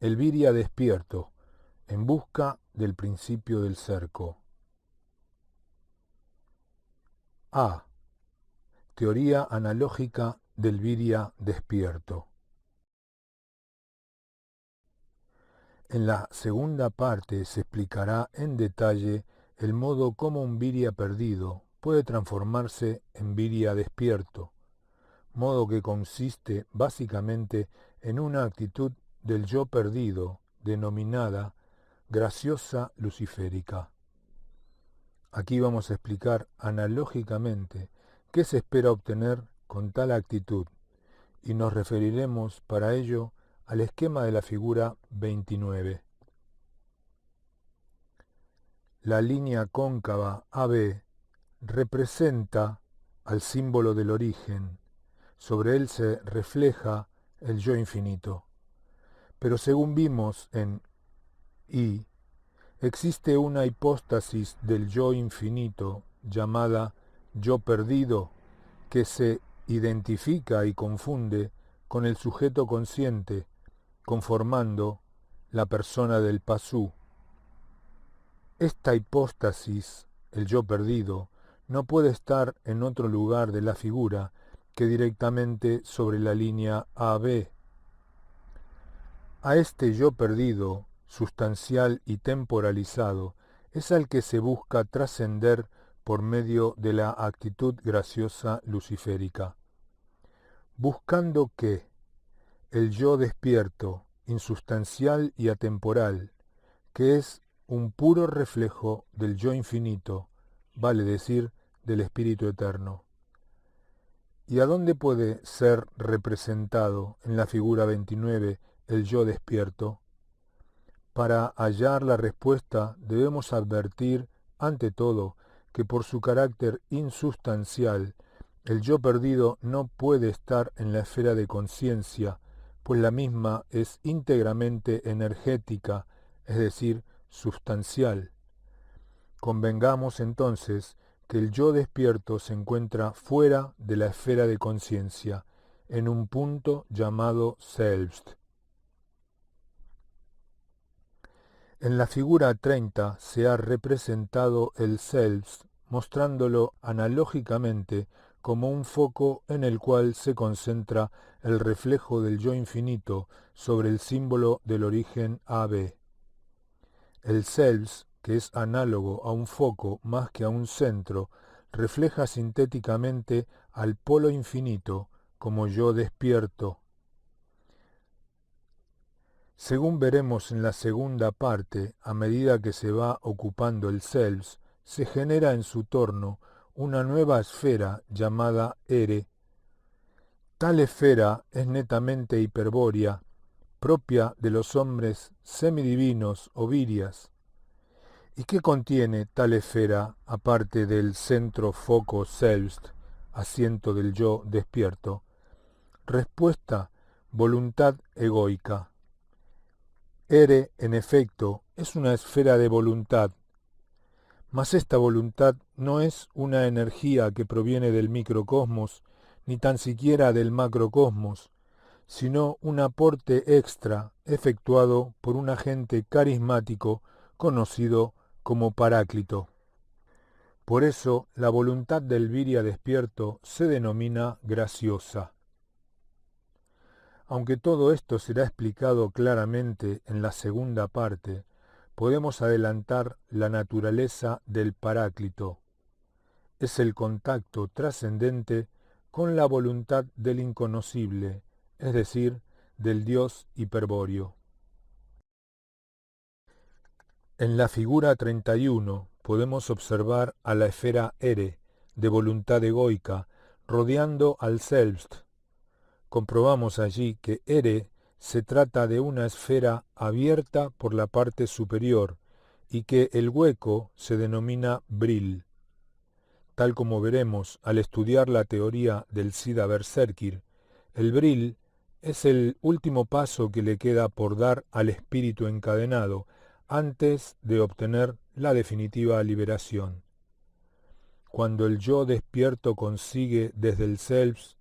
El Viria despierto, en busca del principio del cerco. A. Teoría analógica del Viria despierto. En la segunda parte se explicará en detalle el modo como un Viria perdido puede transformarse en Viria despierto, modo que consiste básicamente en una actitud del yo perdido denominada graciosa luciférica. Aquí vamos a explicar analógicamente qué se espera obtener con tal actitud y nos referiremos para ello al esquema de la figura 29. La línea cóncava AB representa al símbolo del origen. Sobre él se refleja el yo infinito. Pero según vimos en I, existe una hipóstasis del yo infinito llamada yo perdido que se identifica y confunde con el sujeto consciente, conformando la persona del pasú. Esta hipóstasis, el yo perdido, no puede estar en otro lugar de la figura que directamente sobre la línea AB. A este yo perdido, sustancial y temporalizado, es al que se busca trascender por medio de la actitud graciosa luciférica. Buscando que el yo despierto, insustancial y atemporal, que es un puro reflejo del yo infinito, vale decir, del Espíritu Eterno. ¿Y a dónde puede ser representado en la figura 29 el yo despierto? Para hallar la respuesta debemos advertir, ante todo, que por su carácter insustancial, el yo perdido no puede estar en la esfera de conciencia, pues la misma es íntegramente energética, es decir, sustancial. Convengamos entonces que el yo despierto se encuentra fuera de la esfera de conciencia, en un punto llamado Selbst. En la figura 30 se ha representado el Selbst, mostrándolo analógicamente como un foco en el cual se concentra el reflejo del yo infinito sobre el símbolo del origen AB. El Selbst, que es análogo a un foco más que a un centro, refleja sintéticamente al polo infinito como yo despierto. Según veremos en la segunda parte, a medida que se va ocupando el Selbst, se genera en su torno una nueva esfera llamada Ere. Tal esfera es netamente hiperbórea, propia de los hombres semidivinos o virias. ¿Y qué contiene tal esfera, aparte del centro foco Selbst, asiento del yo despierto? Respuesta: voluntad egoica. Ere, en efecto, es una esfera de voluntad, mas esta voluntad no es una energía que proviene del microcosmos, ni tan siquiera del macrocosmos, sino un aporte extra efectuado por un agente carismático conocido como Paráclito. Por eso, la voluntad del Viria despierto se denomina graciosa. Aunque todo esto será explicado claramente en la segunda parte, podemos adelantar la naturaleza del Paráclito. Es el contacto trascendente con la voluntad del inconocible, es decir, del Dios hiperbóreo. En la figura 31 podemos observar a la esfera Ere, de voluntad egoica, rodeando al Selbst. Comprobamos allí que Ere se trata de una esfera abierta por la parte superior y que el hueco se denomina Brill. Tal como veremos al estudiar la teoría del Sida Berserkir, el Brill es el último paso que le queda por dar al espíritu encadenado antes de obtener la definitiva liberación. Cuando el yo despierto consigue desde el Selbst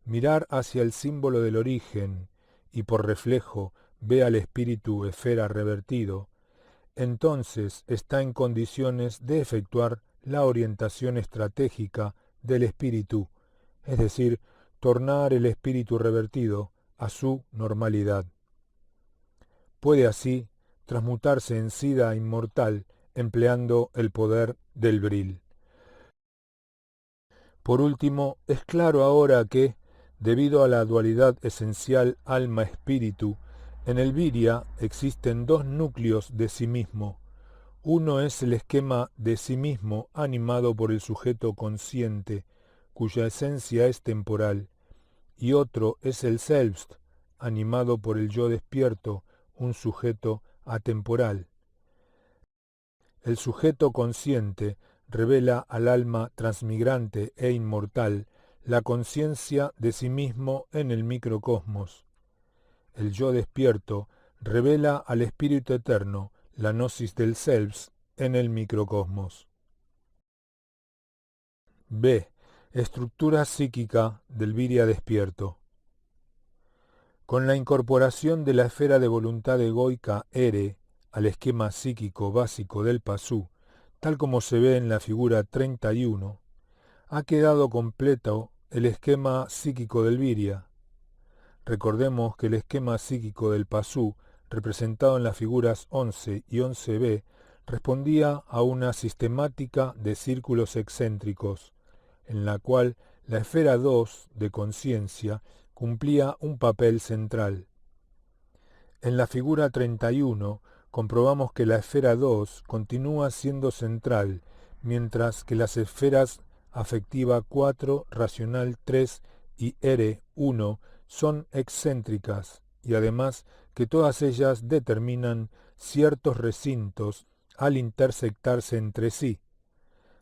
mirar hacia el símbolo del origen y por reflejo ve al espíritu esfera revertido, entonces está en condiciones de efectuar la orientación estratégica del espíritu, es decir, tornar el espíritu revertido a su normalidad. Puede así transmutarse en sida inmortal empleando el poder del Vril. Por último, es claro ahora que, debido a la dualidad esencial alma-espíritu, en el Virya existen dos núcleos de sí mismo. Uno es el esquema de sí mismo animado por el sujeto consciente, cuya esencia es temporal, y otro es el Selbst, animado por el yo despierto, un sujeto atemporal. El sujeto consciente revela al alma transmigrante e inmortal la conciencia de sí mismo en el microcosmos. El yo despierto revela al espíritu eterno la gnosis del Selbst en el microcosmos. B. Estructura psíquica del Virya despierto. Con la incorporación de la esfera de voluntad egoica Ere al esquema psíquico básico del Pasú, tal como se ve en la figura 31, ha quedado completo el esquema psíquico del Virya. Recordemos que el esquema psíquico del Pasú, representado en las figuras 11 y 11b, respondía a una sistemática de círculos excéntricos, en la cual la esfera 2 de conciencia cumplía un papel central. En la figura 31 comprobamos que la esfera 2 continúa siendo central, mientras que las esferas afectiva 4, racional 3 y ere 1 son excéntricas, y además que todas ellas determinan ciertos recintos al intersectarse entre sí.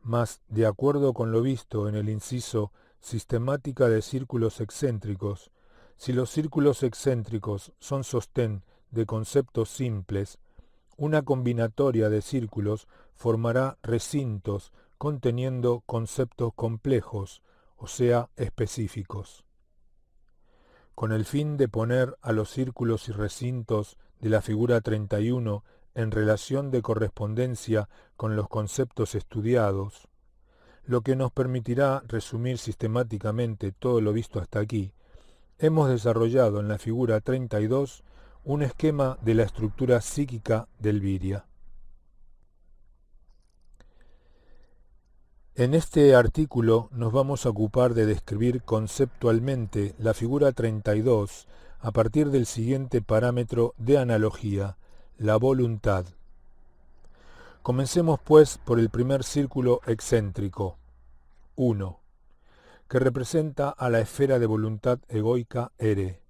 Mas, de acuerdo con lo visto en el inciso sistemática de círculos excéntricos, si los círculos excéntricos son sostén de conceptos simples, una combinatoria de círculos formará recintos conteniendo conceptos complejos, o sea, específicos. Con el fin de poner a los círculos y recintos de la figura 31 en relación de correspondencia con los conceptos estudiados, lo que nos permitirá resumir sistemáticamente todo lo visto hasta aquí, hemos desarrollado en la figura 32 un esquema de la estructura psíquica del Virya. En este artículo nos vamos a ocupar de describir conceptualmente la figura 32 a partir del siguiente parámetro de analogía, la voluntad. Comencemos pues por el primer círculo excéntrico, 1, que representa a la esfera de voluntad egoica Ere.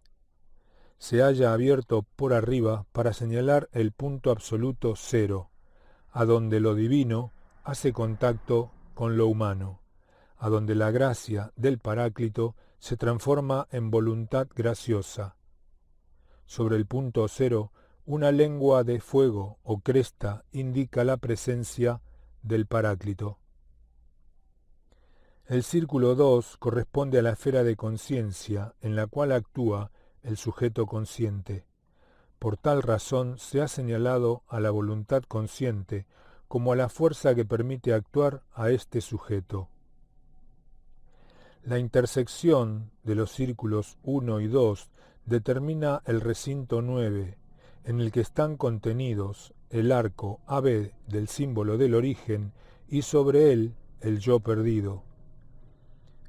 Se halla abierto por arriba para señalar el punto absoluto 0, a donde lo divino hace contacto con lo humano, a donde la gracia del Paráclito se transforma en voluntad graciosa. Sobre el punto 0, una lengua de fuego o cresta indica la presencia del Paráclito. El círculo 2 corresponde a la esfera de conciencia en la cual actúa el sujeto consciente. Por tal razón se ha señalado a la voluntad consciente como a la fuerza que permite actuar a este sujeto. La intersección de los círculos 1 y 2 determina el recinto 9, en el que están contenidos el arco AB del símbolo del origen y sobre él el yo perdido.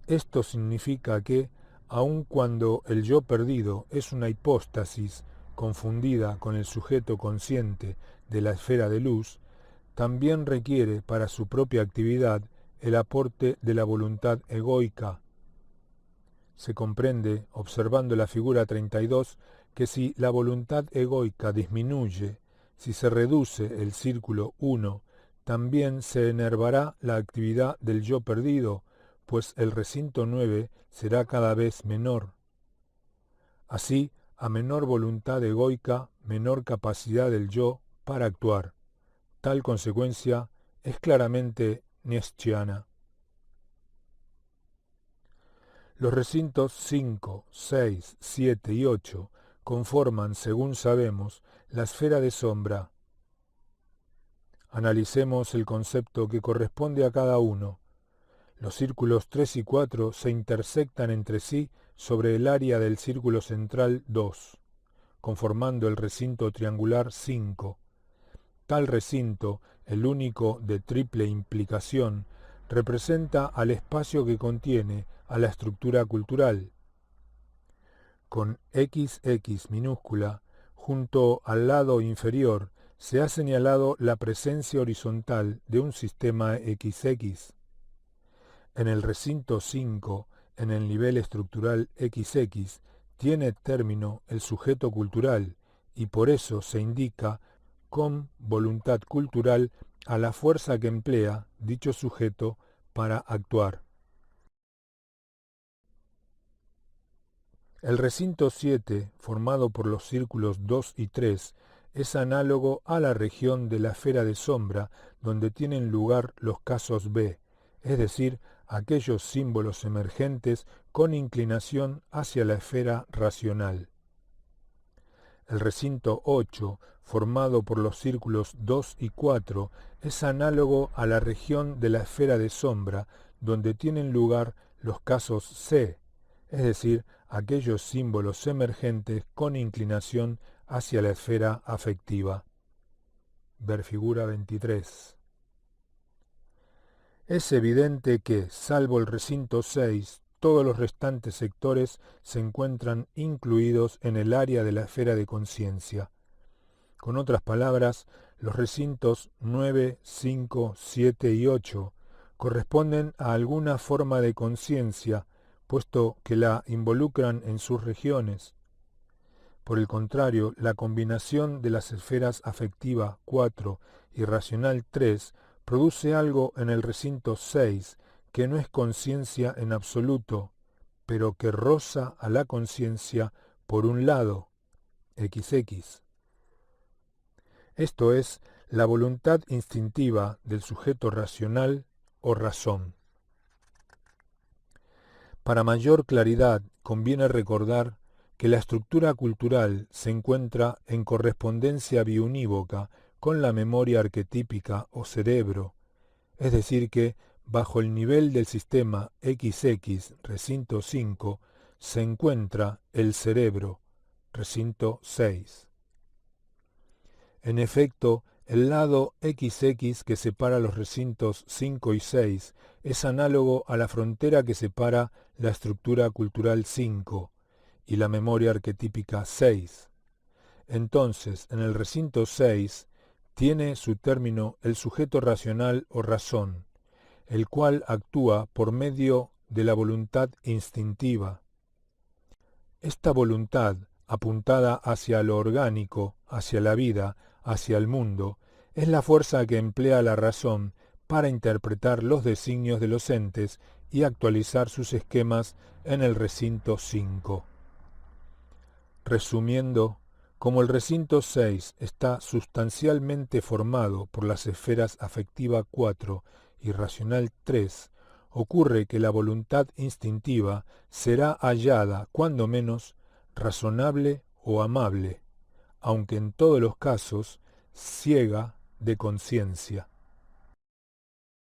Esto significa que, aun cuando el yo perdido es una hipóstasis confundida con el sujeto consciente de la esfera de luz, también requiere para su propia actividad el aporte de la voluntad egoica. Se comprende, observando la figura 32, que si la voluntad egoica disminuye, si se reduce el círculo 1, también se enervará la actividad del yo perdido, pues el recinto 9 será cada vez menor. Así, a menor voluntad egoica, menor capacidad del yo para actuar. Tal consecuencia es claramente nietzscheana. Los recintos 5, 6, 7 y 8 conforman, según sabemos, la esfera de sombra. Analicemos el concepto que corresponde a cada uno. Los círculos 3 y 4 se intersectan entre sí sobre el área del círculo central 2, conformando el recinto triangular 5. Tal recinto, el único de triple implicación, representa al espacio que contiene a la estructura cultural. Con XX minúscula, junto al lado inferior, se ha señalado la presencia horizontal de un sistema XX. En el recinto 5, en el nivel estructural XX, tiene término el sujeto cultural y por eso se indica con voluntad cultural a la fuerza que emplea dicho sujeto para actuar. El recinto 7, formado por los círculos 2 y 3, es análogo a la región de la esfera de sombra donde tienen lugar los casos B, es decir, aquellos símbolos emergentes con inclinación hacia la esfera racional. El recinto 8, formado por los círculos 2 y 4, es análogo a la región de la esfera de sombra donde tienen lugar los casos C, es decir, aquellos símbolos emergentes con inclinación hacia la esfera afectiva. Ver figura 23. Es evidente que, salvo el recinto 6, todos los restantes sectores se encuentran incluidos en el área de la esfera de conciencia. Con otras palabras, los recintos 9, 5, 7 y 8 corresponden a alguna forma de conciencia, puesto que la involucran en sus regiones. Por el contrario, la combinación de las esferas afectiva 4 y racional 3 produce algo en el recinto 6 que no es conciencia en absoluto, pero que roza a la conciencia por un lado, XX. Esto es la voluntad instintiva del sujeto racional o razón. Para mayor claridad, conviene recordar que la estructura cultural se encuentra en correspondencia biunívoca con la memoria arquetípica o cerebro, es decir que, bajo el nivel del sistema XX, recinto 5, se encuentra el cerebro, recinto 6. En efecto, el lado XX que separa los recintos 5 y 6 es análogo a la frontera que separa la estructura cultural 5 y la memoria arquetípica 6. Entonces, en el recinto 6 tiene su término el sujeto racional o razón, el cual actúa por medio de la voluntad instintiva. Esta voluntad, apuntada hacia lo orgánico, hacia la vida, hacia el mundo, es la fuerza que emplea la razón para interpretar los designios de los entes y actualizar sus esquemas en el recinto 5. Resumiendo, como el recinto 6 está sustancialmente formado por las esferas afectiva 4 y racional 3, ocurre que la voluntad instintiva será hallada, cuando menos, razonable o amable, aunque en todos los casos ciega de conciencia.